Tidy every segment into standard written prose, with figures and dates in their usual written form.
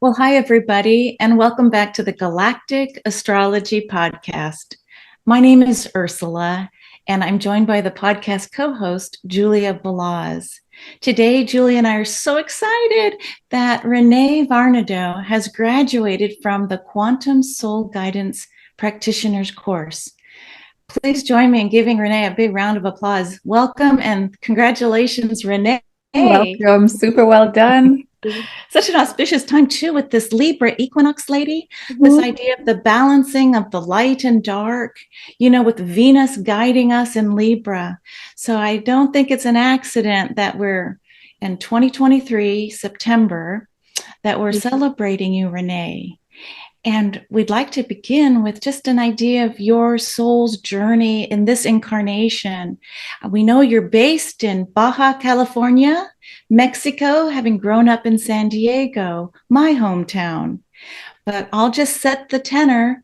Well, hi, everybody, and welcome back to the Galactic Astrology Podcast. My name is Ursula, and I'm joined by the podcast co-host, Julia Balaz. Today, Julia and I are so excited that Renee Varnadore has graduated from the Quantum Soul Guidance Practitioner's course. Please join me in giving Renee a big round of applause. Welcome and congratulations, Renee. Welcome. Super well done. Such an auspicious time too with this Libra equinox lady, this idea of the balancing of the light and dark, with Venus guiding us in Libra. So I don't think it's an accident that we're in 2023, September, that we're celebrating you, Renee. And we'd like to begin with just an idea of your soul's journey in this incarnation. We know you're based in Baja California, Mexico, having grown up in San Diego, my hometown. But I'll just set the tenor.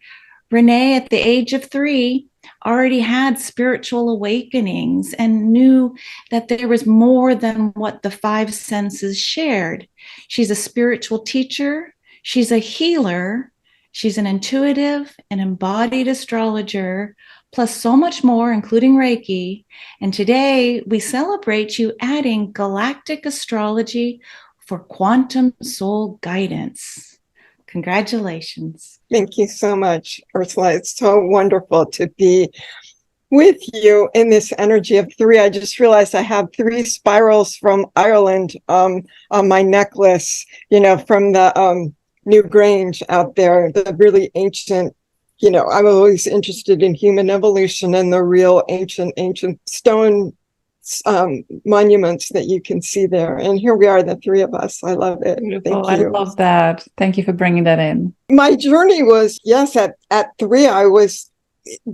Renee, at the age of 3, already had spiritual awakenings and knew that there was more than what the 5 senses shared. She's a spiritual teacher. She's a healer. She's an intuitive and embodied astrologer, plus so much more, including Reiki. And today we celebrate you adding Galactic Astrology for quantum soul guidance. Congratulations. Thank you so much, Ursula. It's so wonderful to be with you in this energy of 3. I just realized I have 3 spirals from Ireland on my necklace, from the New Grange out there, the really ancient, I'm always interested in human evolution and the real ancient stone monuments that you can see there. And here we are, the 3 of us. I love it. Beautiful. Thank you. I love that. Thank you for bringing that in. My journey was, yes, at 3, I was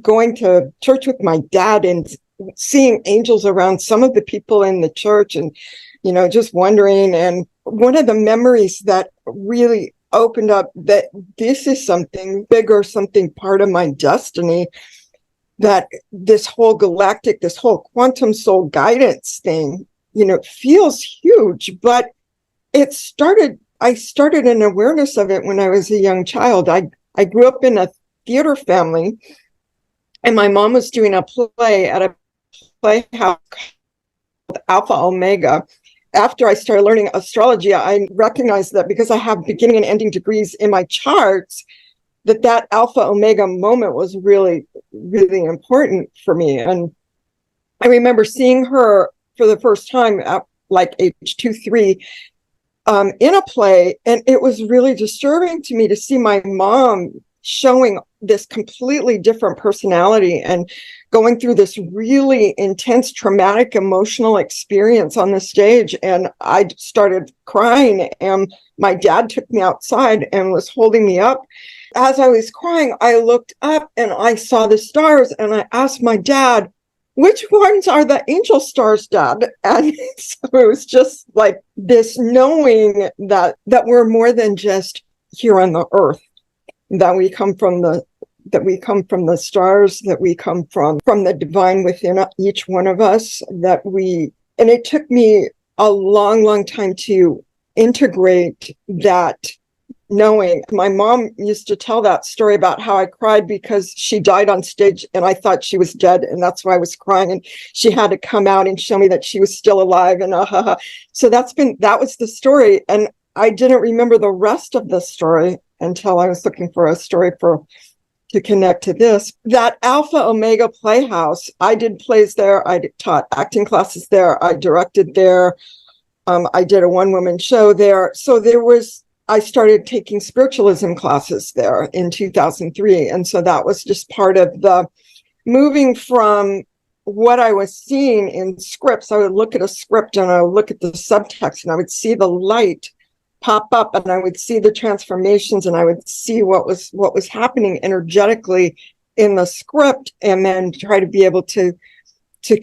going to church with my dad and seeing angels around some of the people in the church and, just wondering. And one of the memories that really opened up that this is something bigger, something part of my destiny, that this whole quantum soul guidance thing, feels huge, but I started an awareness of it when I was a young child. I grew up in a theater family, and my mom was doing a play at a playhouse called Alpha Omega. After I started learning astrology, I recognized that because I have beginning and ending degrees in my charts, that Alpha Omega moment was really, really important for me. And I remember seeing her for the first time at like age 2, 3 in a play. And it was really disturbing to me to see my mom showing this completely different personality and going through this really intense, traumatic, emotional experience on the stage. And I started crying, and my dad took me outside and was holding me up. As I was crying, I looked up and I saw the stars, and I asked my dad, which ones are the angel stars, Dad? And so it was just like this knowing that we're more than just here on the earth, that we come from the stars, that we come from the divine within each one of us, and it took me a long, long time to integrate that knowing. My mom used to tell that story about how I cried because she died on stage and I thought she was dead, and that's why I was crying, and she had to come out and show me that she was still alive, and so that was the story. And I didn't remember the rest of the story until I was looking for a story to connect to this. That Alpha Omega Playhouse, I did plays there. I taught acting classes there. I directed there. I did a one-woman show there. So I started taking spiritualism classes there in 2003. And so that was just part of the moving from what I was seeing in scripts. I would look at a script and I would look at the subtext and I would see the light pop up, and I would see the transformations, and I would see what was happening energetically in the script, and then try to be able to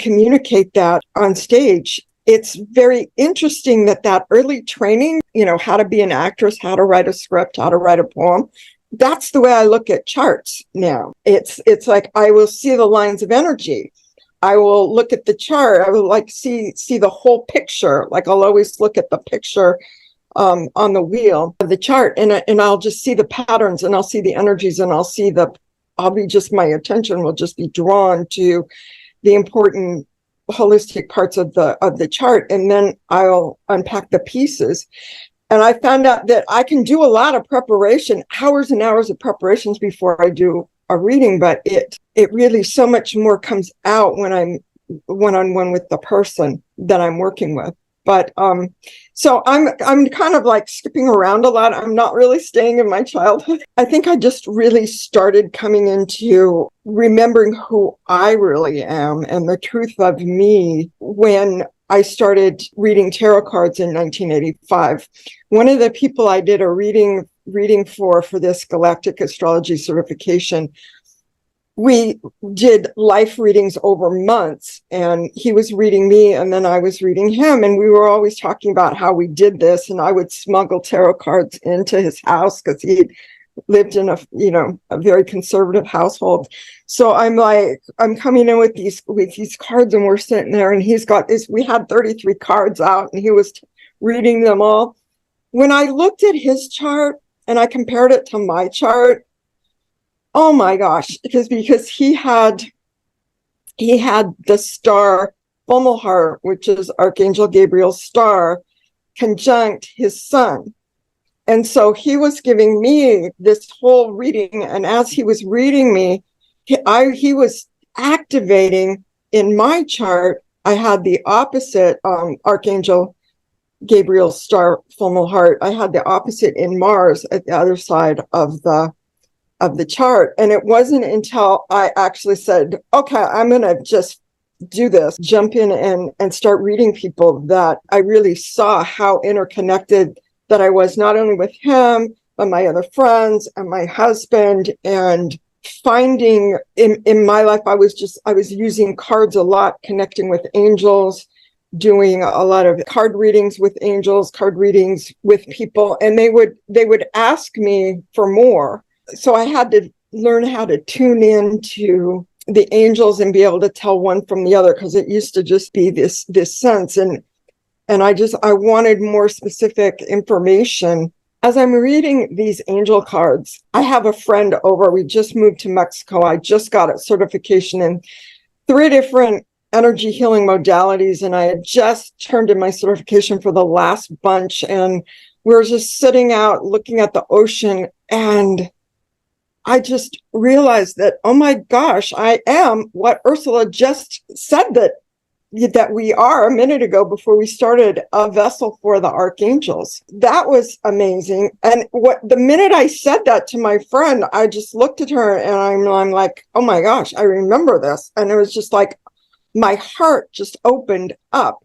communicate that on stage. It's very interesting that early training, how to be an actress, how to write a script, how to write a poem, that's the way I look at charts now. It's like I will see the lines of energy. I will look at the chart. I will see the whole picture. Like I'll always look at the picture on the wheel of the chart, and I'll just see the patterns, and I'll see the energies, and my attention will just be drawn to the important holistic parts of the chart, and then I'll unpack the pieces. And I found out that I can do a lot of preparation, hours and hours of preparations before I do a reading, but it really so much more comes out when I'm one-on-one with the person that I'm working with. But so I'm kind of like skipping around a lot. I'm not really staying in my childhood. I think I just really started coming into remembering who I really am and the truth of me when I started reading tarot cards in 1985. One of the people I did a reading for this Galactic Astrology certification, we did life readings over months, and he was reading me and then I was reading him, and we were always talking about how we did this, and I would smuggle tarot cards into his house because he lived in a very conservative household. So I'm coming in with these cards, and we're sitting there, and he's got this, we had 33 cards out, and he was reading them all. When I looked at his chart and I compared it to my chart, oh my gosh, because he had the star Fomalhaut, which is Archangel Gabriel's star, conjunct his sun. And so he was giving me this whole reading, and as he was reading me, he was activating in my chart. I had the opposite Archangel Gabriel's star Fomalhaut. I had the opposite in Mars at the other side of the chart. And it wasn't until I actually said, okay, I'm going to just do this, jump in and start reading people, that I really saw how interconnected that I was, not only with him, but my other friends and my husband. And finding in my life, I was using cards a lot, connecting with angels, doing a lot of card readings with angels, card readings with people, and they would ask me for more. So I had to learn how to tune into the angels and be able to tell one from the other, because it used to just be this sense, and I wanted more specific information. As I'm reading these angel cards, I have a friend over. We just moved to Mexico. I just got a certification in 3 different energy healing modalities, and I had just turned in my certification for the last bunch, and we were just sitting out looking at the ocean, and I just realized that, oh my gosh, I am what Ursula just said that we are a minute ago before we started, a vessel for the archangels. That was amazing. And the minute I said that to my friend, I just looked at her and I'm like, oh my gosh, I remember this. And it was just like, my heart just opened up.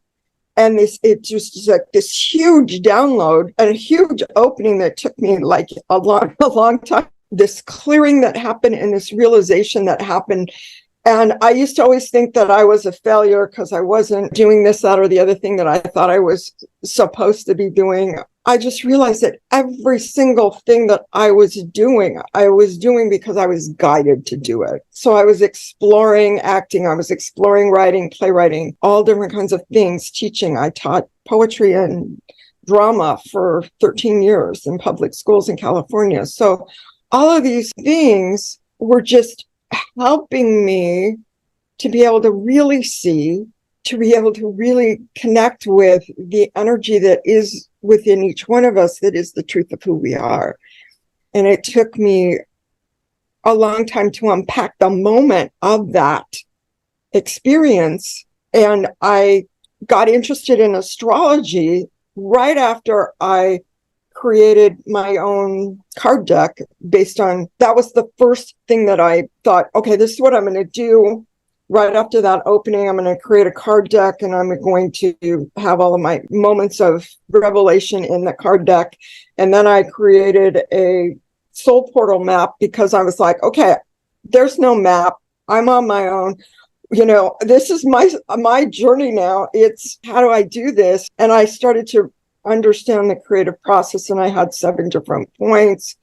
And it just like this huge download and a huge opening that took me like a long time. This clearing that happened and this realization that happened. And I used to always think that I was a failure because I wasn't doing this, that, or the other thing that I thought I was supposed to be doing. I just realized that every single thing that I was doing because I was guided to do it. So I was exploring acting, I was exploring writing, playwriting, all different kinds of things, teaching. I taught poetry and drama for 13 years in public schools in California. So all of these things were just helping me to be able to really see, to be able to really connect with the energy that is within each one of us, that is the truth of who we are. And it took me a long time to unpack the moment of that experience. And I got interested in astrology right after I created my own card deck based on, that was the first thing that I thought, okay, this is what I'm going to do. Right after that opening, I'm going to create a card deck, and I'm going to have all of my moments of revelation in the card deck. And then I created a soul portal map, because I was like, okay, there's no map. I'm on my own. This is my journey now. It's, how do I do this? And I started to understand the creative process, and I had 7 different points.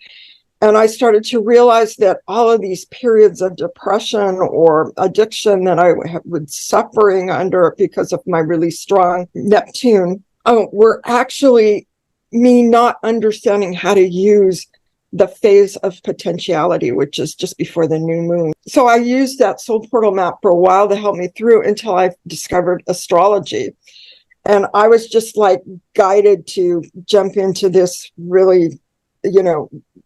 And I started to realize that all of these periods of depression or addiction that I was suffering under because of my really strong Neptune were actually me not understanding how to use the phase of potentiality, which is just before the new moon. So I used that soul portal map for a while to help me through until I discovered astrology. And I was just like guided to jump into this really,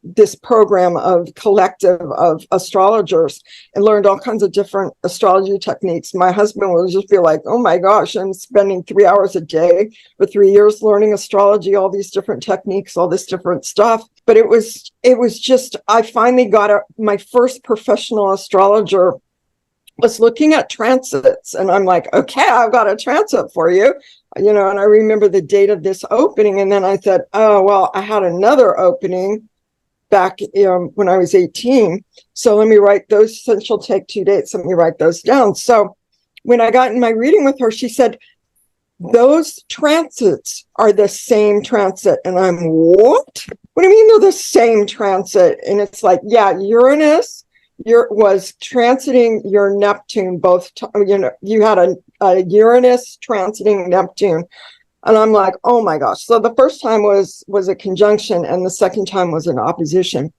this program of collective of astrologers, and learned all kinds of different astrology techniques. My husband would just be like, oh my gosh, I'm spending 3 hours a day for 3 years learning astrology, all these different techniques, all this different stuff. But it was just, I finally got my first professional astrologer was looking at transits, and I'm like, okay, I've got a transit for you. And I remember the date of this opening, and then I said, oh, well, I had another opening back when I was 18. So let me write those, since she'll take 2 dates, let me write those down. So when I got in my reading with her, she said, those transits are the same transit. And I'm, what? What do you mean they're the same transit? And it's like, yeah, Uranus was transiting your Neptune both, you had a Uranus transiting Neptune. And I'm like, oh my gosh. So the first time was a conjunction, and the second time was an opposition.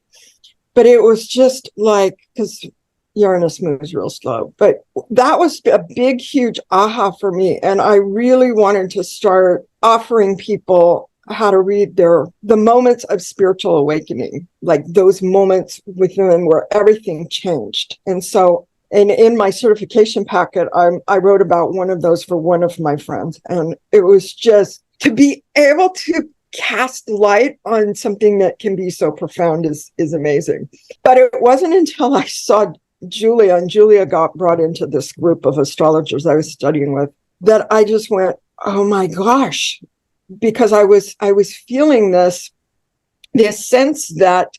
But it was just like, because Uranus moves real slow. But that was a big, huge aha for me. And I really wanted to start offering people how to read the moments of spiritual awakening, like those moments within where everything changed. And so, and in my certification packet, I wrote about one of those for one of my friends. And it was just to be able to cast light on something that can be so profound is amazing. But it wasn't until I saw Julia, and Julia got brought into this group of astrologers I was studying with, that I just went, oh my gosh, because I was feeling this sense that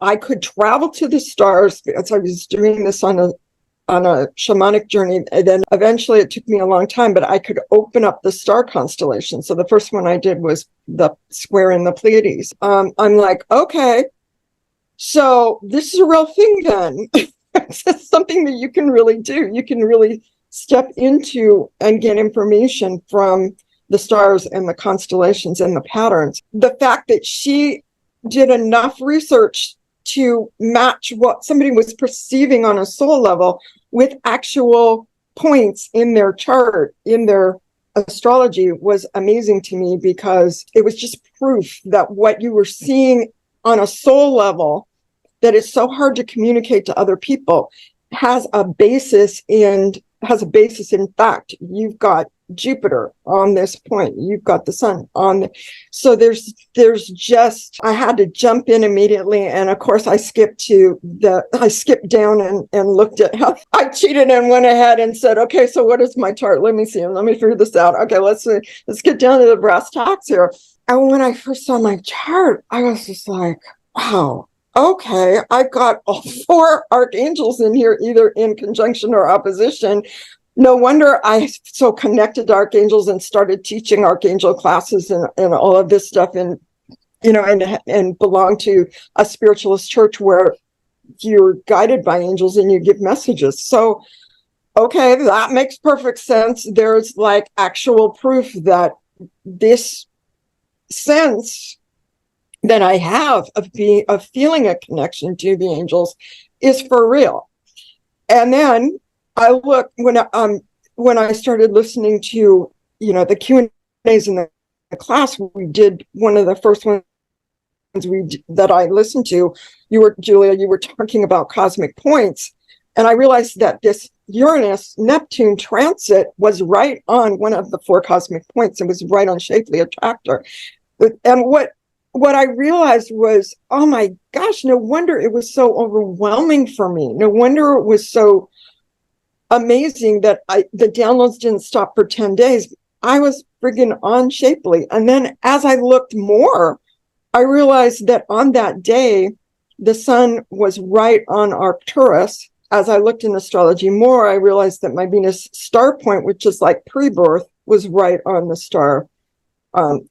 I could travel to the stars, because I was doing this on a shamanic journey. And then eventually, it took me a long time, but I could open up the star constellation. So the first one I did was the square in the Pleiades. I'm like, okay, so this is a real thing then. It's something that you can really do. You can really step into and get information from the stars and the constellations and the patterns. The fact that she did enough research to match what somebody was perceiving on a soul level with actual points in their chart, in their astrology, was amazing to me, because it was just proof that what you were seeing on a soul level that is so hard to communicate to other people has a basis in fact. You've got Jupiter on this point, you've got the sun on so there's just, I had to jump in immediately. And of course I skipped down and looked at how I cheated and went ahead and said, okay, so what is my chart? Let me see, let me figure this out. Okay, let's get down to the brass tacks here. And when I first saw my chart, I was just like, wow, okay, I've got all 4 archangels in here, either in conjunction or opposition. No wonder I so connected to archangels and started teaching archangel classes and all of this stuff, and belong to a spiritualist church where you're guided by angels and you give messages. So, okay, that makes perfect sense. There's like actual proof that this sense that I have of feeling a connection to the angels is for real. And then I look, when I started listening to, the Q&As in the class, we did one of the first ones that I listened to. Julia, you were talking about cosmic points. And I realized that this Uranus-Neptune transit was right on one of the 4 cosmic points. It was right on Shapley Attractor. And what I realized was, oh my gosh, no wonder it was so overwhelming for me. No wonder it was so amazing that the downloads didn't stop for 10 days. I was friggin' on Shapley. And then as I looked more, I realized that on that day, the sun was right on Arcturus. As I looked in astrology more, I realized that my Venus star point, which is like pre-birth, was right on the star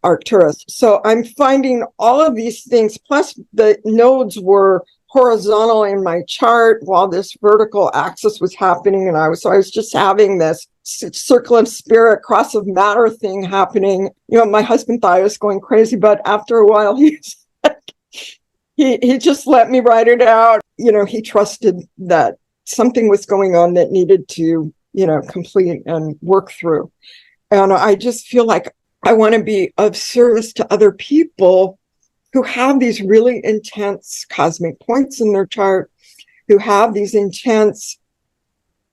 Arcturus. So I'm finding all of these things, plus the nodes were horizontal in my chart while this vertical axis was happening, and I was just having this circle of spirit, cross of matter thing happening. My husband thought I was going crazy, but after a while, he just let me write it out. He trusted that something was going on that needed to, complete and work through. And I just feel like I want to be of service to other people who have these really intense cosmic points in their chart, who have these intense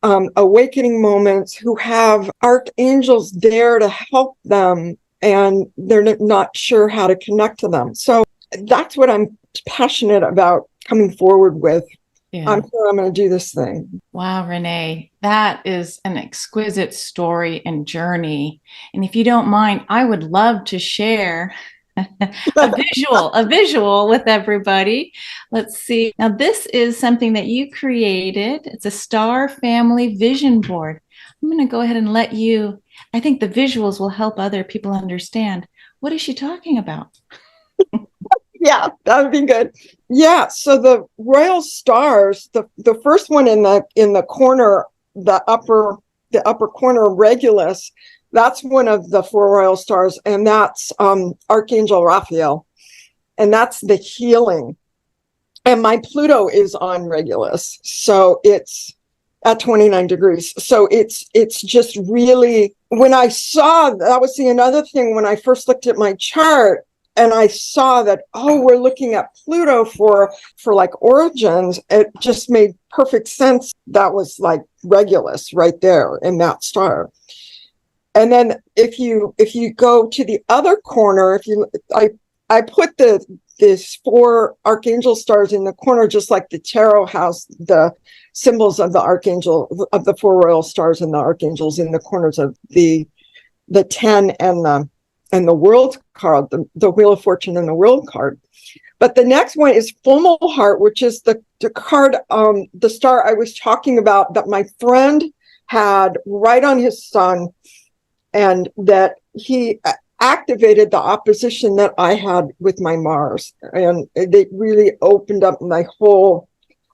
awakening moments, who have archangels there to help them, and they're not sure how to connect to them. So that's what I'm passionate about coming forward with. Yeah. I'm sure I'm going to do this thing. Wow, Renee, that is an exquisite story and journey. And if you don't mind, I would love to share a visual with everybody. Let's see. Now, this is something that you created. It's a star family vision board. I'm going to go ahead and let you, I think the visuals will help other people understand. What is she talking about? Yeah, that would be good. Yeah, so the royal stars, the first one in the corner, the upper corner, Regulus, that's one of the 4 royal stars, and that's Archangel Raphael, and that's the healing. And my Pluto is on Regulus, so it's at 29 degrees. So it's just really, when I saw, that was another thing when I first looked at my chart, and I saw that, we're looking at Pluto for like origins. It just made perfect sense. That was like Regulus right there in that star. And then if you go to the other corner, I put this 4 archangel stars in the corner, just like the tarot has the symbols of the archangel, of the 4 royal stars and the archangels in the corners of the 10 and the world card, the Wheel of Fortune and the world card. But the next one is Full Heart, which is the card, the star I was talking about that my friend had right on his sun, and that he activated the opposition that I had with my Mars. And it really opened up my whole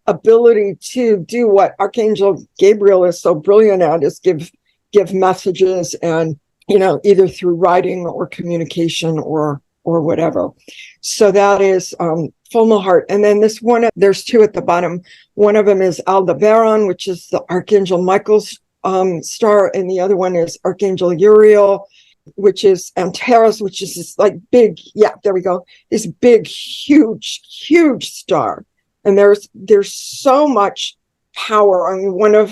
ability to do what Archangel Gabriel is so brilliant at, is give messages, and either through writing or communication or whatever. So that is Full Heart. And then this one, there's 2 at the bottom. One of them is Aldebaran, which is the Archangel Michael's star, and the other one is Archangel Uriel, which is Antares, which is this like big, there we go, this big, huge star. And there's so much power. I mean, one of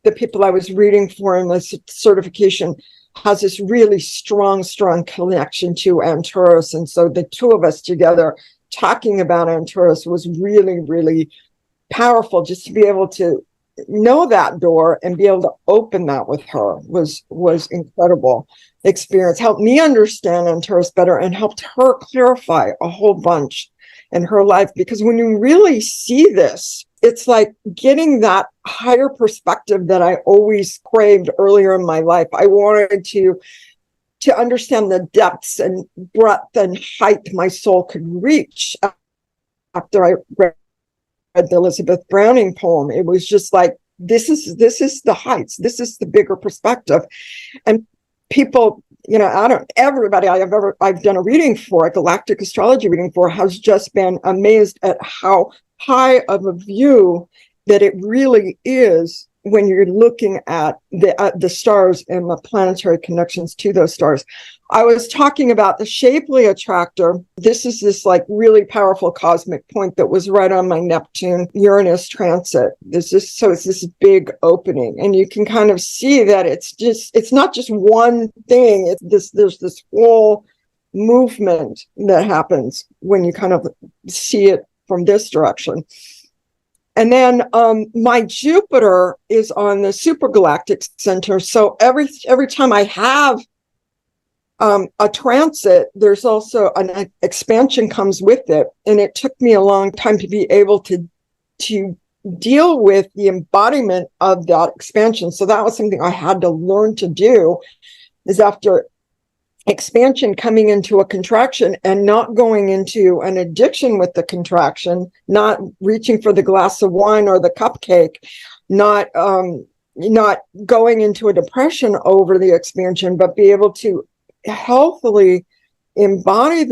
the people I was reading for in this certification has this really strong connection to Antares. And so the 2 of us together talking about Antares was really, really powerful. Just to be able to know that door and be able to open that with her was incredible experience. Helped me understand Antares better and helped her clarify a whole bunch in her life. Because when you really see this, it's like getting that higher perspective that I always craved earlier in my life. I wanted to understand the depths and breadth and height my soul could reach. After I read the Elizabeth Browning poem, it was just like, this is the heights. This is the bigger perspective. And people, everybody I've done a reading for, a galactic astrology reading for, has just been amazed at how high of a view that it really is when you're looking at the stars and the planetary connections to those stars. I was talking about the Shapley Attractor. This is this like really powerful cosmic point that was right on my Neptune Uranus transit. It's this big opening, and you can kind of see that it's not just one thing. There's this whole movement that happens when you kind of see it from this direction. And then my Jupiter is on the supergalactic center. So every time I have a transit, there's also an expansion comes with it. And it took me a long time to be able to deal with the embodiment of that expansion. So that was something I had to learn to do, is after expansion coming into a contraction and not going into an addiction with the contraction, not reaching for the glass of wine or the cupcake, not not going into a depression over the expansion, but be able to healthily embody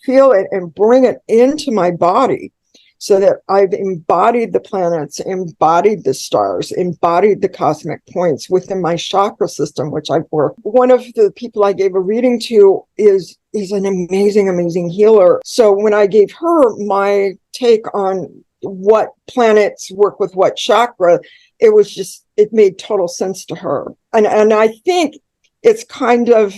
feel it and bring it into my body, so that I've embodied the planets, embodied the stars, embodied the cosmic points within my chakra system, which I've worked. One of the people I gave a reading to is an amazing healer. So when I gave her my take on what planets work with what chakra, it made total sense to her. And I think it's kind of,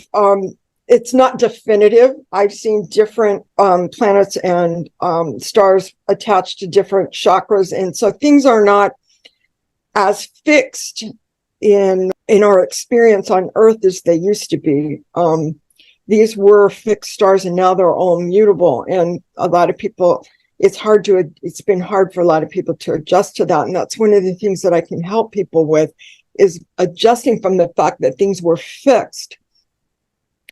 it's not definitive. I've seen different planets and stars attached to different chakras. And so things are not as fixed in our experience on Earth as they used to be. These were fixed stars and now they're all mutable. And a lot of people, it's been hard for a lot of people to adjust to that. And that's one of the things that I can help people with, is adjusting from the fact that things were fixed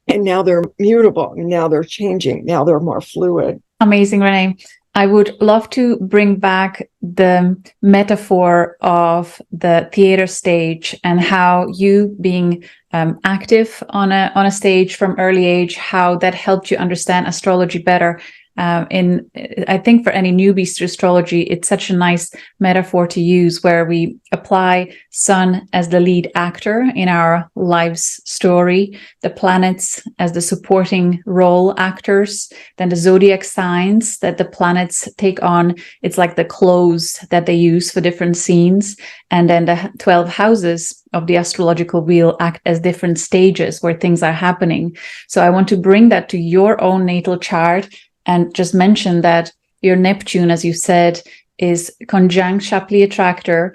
and now they're mutable, and now they're changing, now they're more fluid. Amazing, Renee. I would love to bring back the metaphor of the theater stage and how you being active on a stage from early age, how that helped you understand astrology better. I think for any newbies to astrology, it's such a nice metaphor to use, where we apply sun as the lead actor in our life's story, the planets as the supporting role actors, then the zodiac signs that the planets take on. It's like the clothes that they use for different scenes. And then the 12 houses of the astrological wheel act as different stages where things are happening. So I want to bring that to your own natal chart, and just mention that your Neptune, as you said, is conjunct Shapley Attractor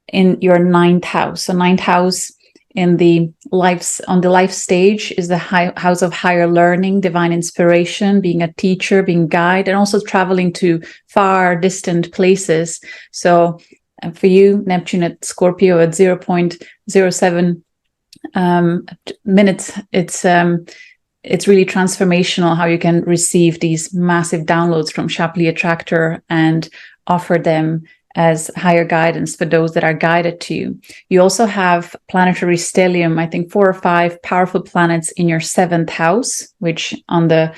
in your 9th house. So 9th house on the life stage is the house of higher learning, divine inspiration, being a teacher, being guide, and also traveling to far distant places. So for you, Neptune at Scorpio at 0.07 minutes, it's really transformational how you can receive these massive downloads from Shapley Attractor and offer them as higher guidance for those that are guided to you. You also have planetary stellium, I think 4 or 5 powerful planets in your 7th house, which on the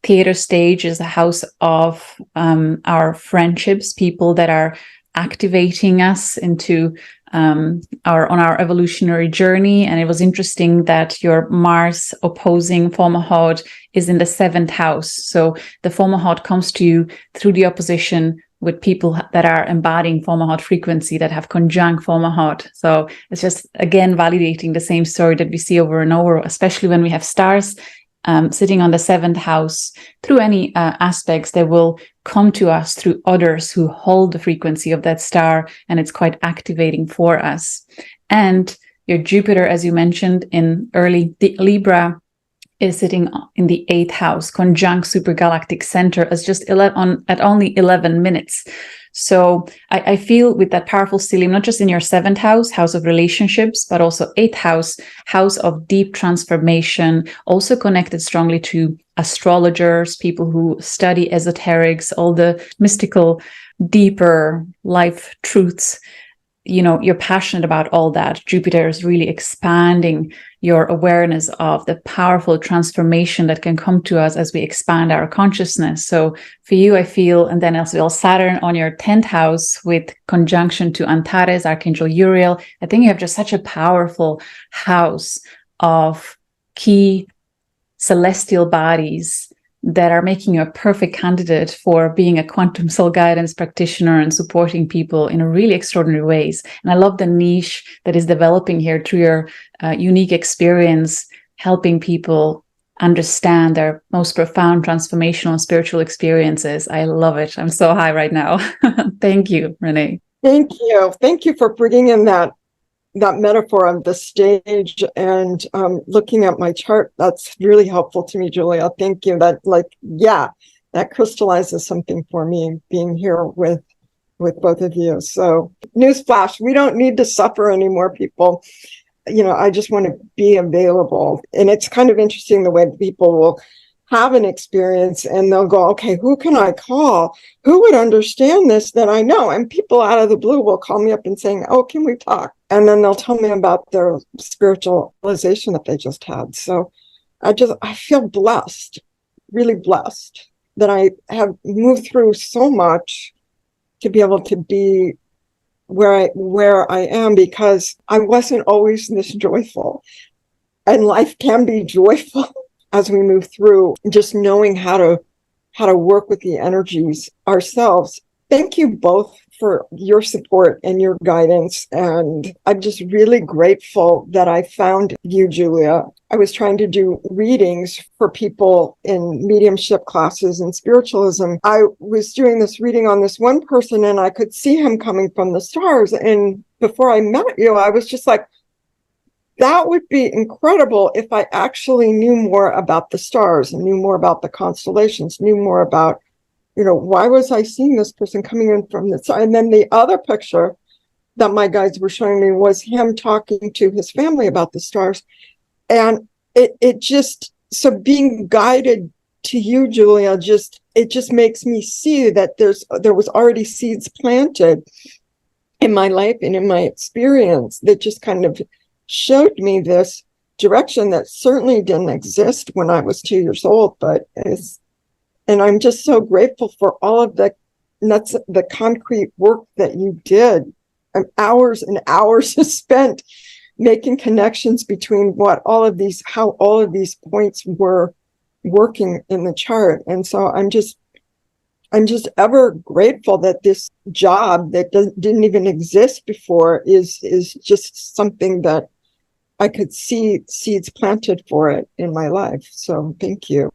theater stage is the house of our friendships, people that are activating us into on our evolutionary journey. And it was interesting that your Mars opposing Fomalhaut is in the 7th house. So the Fomalhaut comes to you through the opposition with people that are embodying Fomalhaut frequency, that have conjunct Fomalhaut. So it's just, again, validating the same story that we see over and over, especially when we have stars sitting on the 7th house. Through any aspects, they will come to us through others who hold the frequency of that star, and it's quite activating for us. And your Jupiter, as you mentioned, in early Libra, is sitting in the 8th house, conjunct supergalactic center, as just at only 11 minutes. So I feel with that powerful stellium, not just in your 7th house, house of relationships, but also 8th house, house of deep transformation, also connected strongly to astrologers, people who study esoterics, all the mystical, deeper life truths. You know, you're passionate about all that. Jupiter is really expanding your awareness of the powerful transformation that can come to us as we expand our consciousness. So for you, I feel, and then as well, Saturn on your 10th house with conjunction to Antares, Archangel Uriel. I think you have just such a powerful house of key celestial bodies that are making you a perfect candidate for being a quantum soul guidance practitioner and supporting people in really extraordinary ways. And I love the niche that is developing here through your unique experience, helping people understand their most profound transformational and spiritual experiences. I love it. I'm so high right now. Thank you, Renee. Thank you. Thank you for bringing in that metaphor of the stage and looking at my chart. That's really helpful to me, Julia. Thank you. That crystallizes something for me, being here with both of you. So newsflash, we don't need to suffer anymore, people. You know, I just want to be available. And it's kind of interesting the way people will have an experience and they'll go, okay, who can I call? Who would understand this that I know? And people out of the blue will call me up and saying, oh, can we talk? And then they'll tell me about their spiritual realization that they just had. So I feel blessed, really blessed that I have moved through so much to be able to be where I am, because I wasn't always this joyful. And life can be joyful as we move through, just knowing how to work with the energies ourselves. Thank you both for your support and your guidance. And I'm just really grateful that I found you, Julia. I was trying to do readings for people in mediumship classes and spiritualism. I was doing this reading on this one person and I could see him coming from the stars. And before I met you, I was just like, that would be incredible if I actually knew more about the stars and knew more about the constellations, knew more about, why was I seeing this person coming in from the side? And then the other picture that my guides were showing me was him talking to his family about the stars. And it just, so being guided to you, Julia, it just makes me see that there was already seeds planted in my life and in my experience that just kind of showed me this direction that certainly didn't exist when I was 2 years old, and I'm just so grateful for all of the concrete work that you did, and hours spent making connections between how all of these points were working in the chart. And so I'm just ever grateful that this job that didn't even exist before is just something that I could see seeds planted for it in my life. So thank you.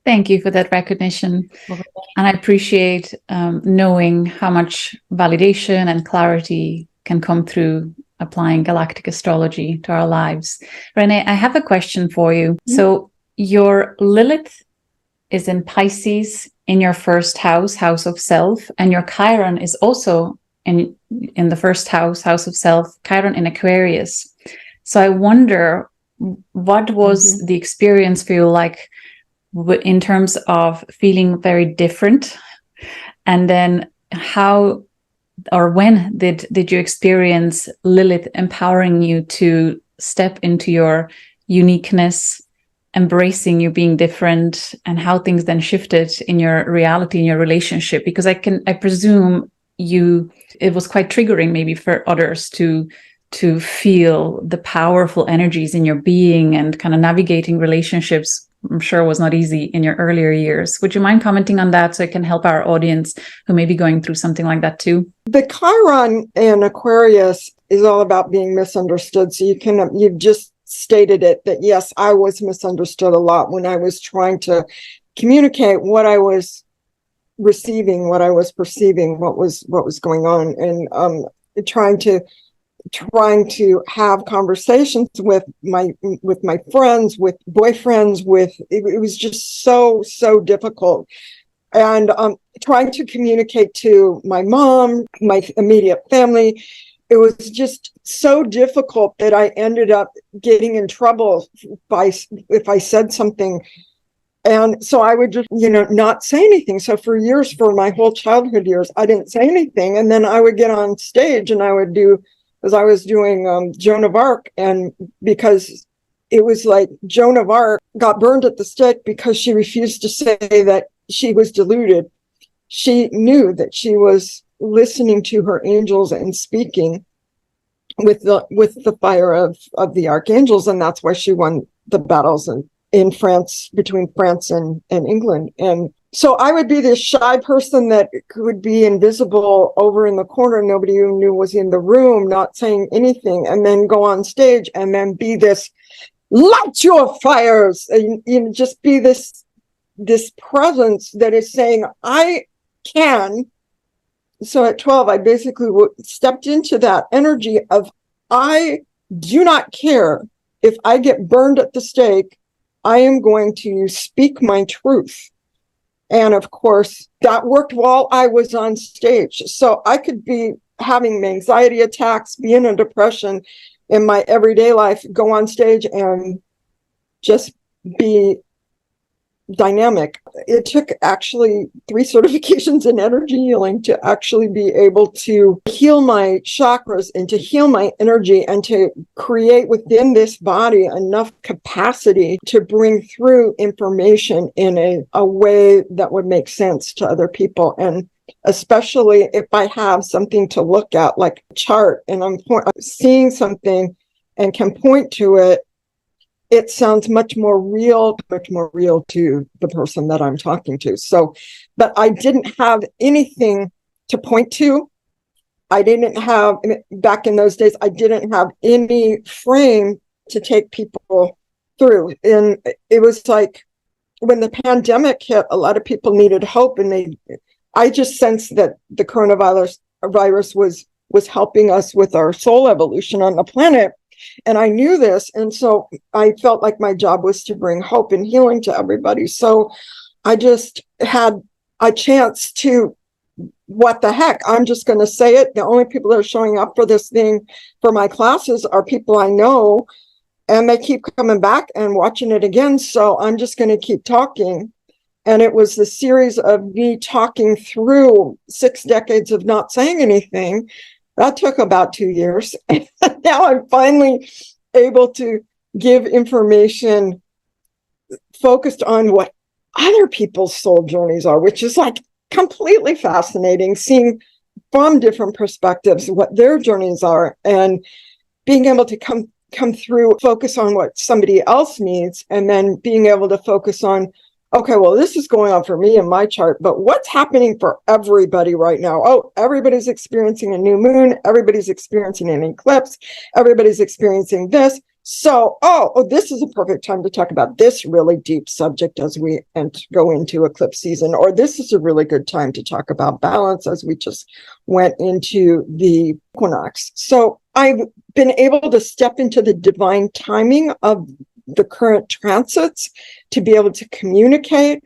Thank you for that recognition. And I appreciate knowing how much validation and clarity can come through applying galactic astrology to our lives. Renee, I have a question for you. Mm-hmm. So your Lilith is in Pisces in your first house of self, and your Chiron is also in the first house of self, Chiron in Aquarius. So I wonder, what was the experience for you like in terms of feeling very different? And then how or when did you experience Lilith empowering you to step into your uniqueness, embracing you being different, and how things then shifted in your reality, in your relationship? Because I presume it was quite triggering maybe for others to feel the powerful energies in your being, and kind of navigating relationships, I'm sure was not easy in your earlier years. Would you mind commenting on that so it can help our audience who may be going through something like that too? The Chiron in Aquarius is all about being misunderstood. So you've just stated it, that yes, I was misunderstood a lot when I was trying to communicate what I was receiving, what I was perceiving, what was going on, and trying to have conversations with my friends, with boyfriends, it was just so difficult. And trying to communicate to my mom, my immediate family, it was just so difficult that I ended up getting in trouble if I said something. And so I would just, not say anything. So for my whole childhood years, I didn't say anything. And then I would get on stage and I would do, as I was doing Joan of Arc, and because it was like Joan of Arc got burned at the stake because she refused to say that she was deluded. She knew that she was listening to her angels and speaking with the fire of the archangels, and that's why she won the battles in France, between France and England. And so I would be this shy person that would be invisible over in the corner. Nobody who knew was in the room, not saying anything, and then go on stage and then be this, light your fires, and just be this presence that is saying, I can. So at 12, I basically stepped into that energy of, I do not care if I get burned at the stake. I am going to speak my truth. And of course, that worked while I was on stage. So I could be having anxiety attacks, be in a depression in my everyday life, go on stage and just be dynamic. It took actually 3 certifications in energy healing to actually be able to heal my chakras and to heal my energy and to create within this body enough capacity to bring through information in a way that would make sense to other people. And especially if I have something to look at, like a chart, and I'm seeing something and can point to it, it sounds much more real to the person that I'm talking to. So, but I didn't have anything to point to. I didn't have, back in those days, I didn't have any frame to take people through. And it was like when the pandemic hit, a lot of people needed hope, and I just sensed that the coronavirus was helping us with our soul evolution on the planet. And I knew this. And so I felt like my job was to bring hope and healing to everybody. So I just had a chance to, what the heck, I'm just going to say it. The only people that are showing up for this thing, for my classes, are people I know, and they keep coming back and watching it again. So I'm just going to keep talking. And it was the series of me talking through 6 decades of not saying anything. That took about 2 years. Now I'm finally able to give information focused on what other people's soul journeys are, which is like completely fascinating, seeing from different perspectives what their journeys are, and being able to come through, focus on what somebody else needs, and then being able to focus on, okay, well, this is going on for me in my chart, but what's happening for everybody right now? Oh, everybody's experiencing a new moon. Everybody's experiencing an eclipse. Everybody's experiencing this. So, this is a perfect time to talk about this really deep subject as we go into eclipse season, or this is a really good time to talk about balance as we just went into the equinox. So I've been able to step into the divine timing of the current transits to be able to communicate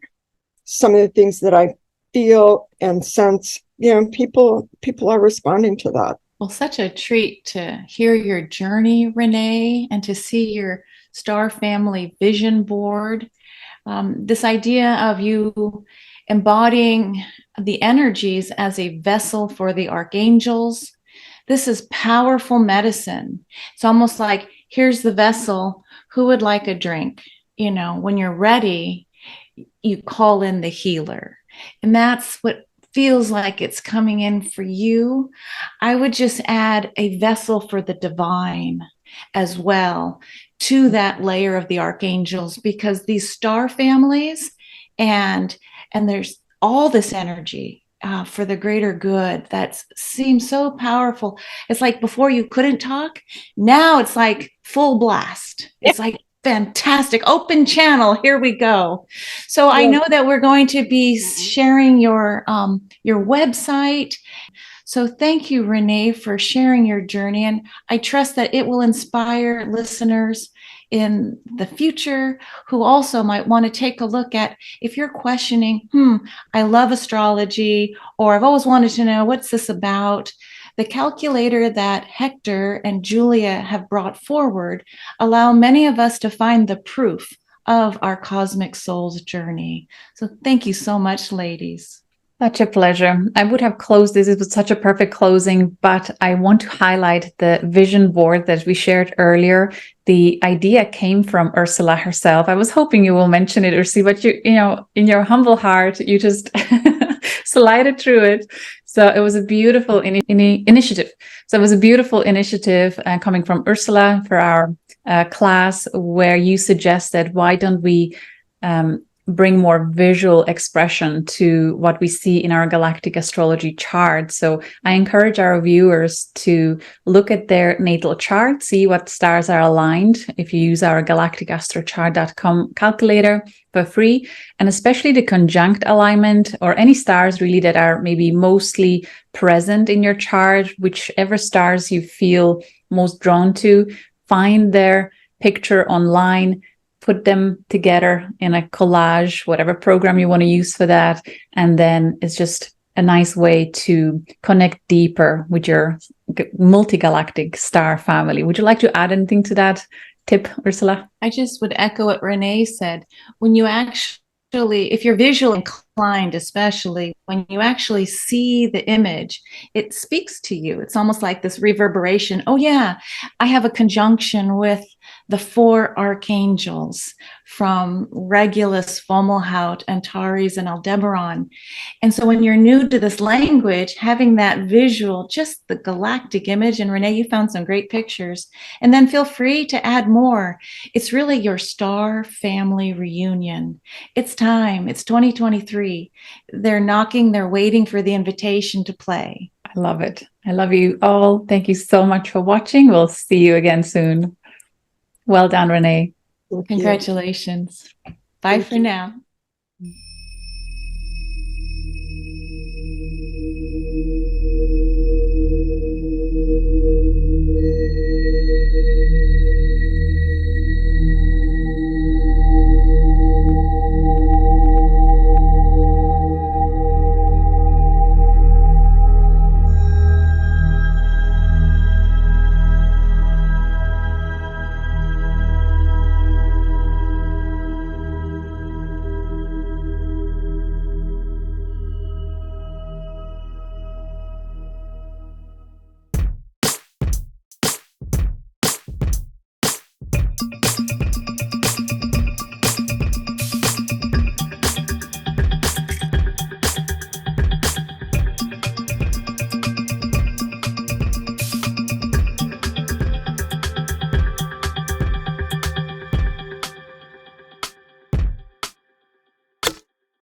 some of the things that I feel and sense. People are responding to that. Well, such a treat to hear your journey, Renee, and to see your star family vision board. This idea of you embodying the energies as a vessel for the archangels. This is powerful medicine. It's almost like, here's the vessel. Who would like a drink? When you're ready, you call in the healer. And that's what feels like it's coming in for you. I would just add a vessel for the divine as well to that layer of the archangels, because these star families and there's all this energy for the greater good that seems so powerful. It's like before you couldn't talk. Now it's like full blast. It's like fantastic. Open channel. Here we go. So I know that we're going to be sharing your website. So thank you, Renee, for sharing your journey. And I trust that it will inspire listeners in the future who also might want to take a look at, if you're questioning, I love astrology, or I've always wanted to know, what's this about? The calculator that Hector and Julia have brought forward allow many of us to find the proof of our cosmic soul's journey. So thank you so much, ladies. Such a pleasure. I would have closed this. It was such a perfect closing, but I want to highlight the vision board that we shared earlier. The idea came from Ursula herself. I was hoping you will mention it, Ursi, but in your humble heart, you just slided through it. So it was a beautiful initiative. So it was a beautiful initiative coming from Ursula for our class, where you suggested, why don't we bring more visual expression to what we see in our galactic astrology chart. So I encourage our viewers to look at their natal chart, see what stars are aligned if you use our galacticastrachart.com calculator for free, and especially the conjunct alignment, or any stars really that are maybe mostly present in your chart, whichever stars you feel most drawn to, find their picture online, put them together in a collage, whatever program you want to use for that. And then it's just a nice way to connect deeper with your multi-galactic star family. Would you like to add anything to that tip, Ursula? I just would echo what Renee said. When you actually if you're visually inclined, especially when you actually see the image, it speaks to you. It's almost like this reverberation. Oh yeah, I have a conjunction with the 4 archangels from Regulus, Fomalhaut, Antares, and Aldebaran. And so when you're new to this language, having that visual, just the galactic image, and Renee, you found some great pictures, and then feel free to add more. It's really your star family reunion. It's time. It's 2023. They're knocking, they're waiting for the invitation to play. I love it. I love you all. Thank you so much for watching. We'll see you again soon. Well done, Renee. Congratulations. Bye for now.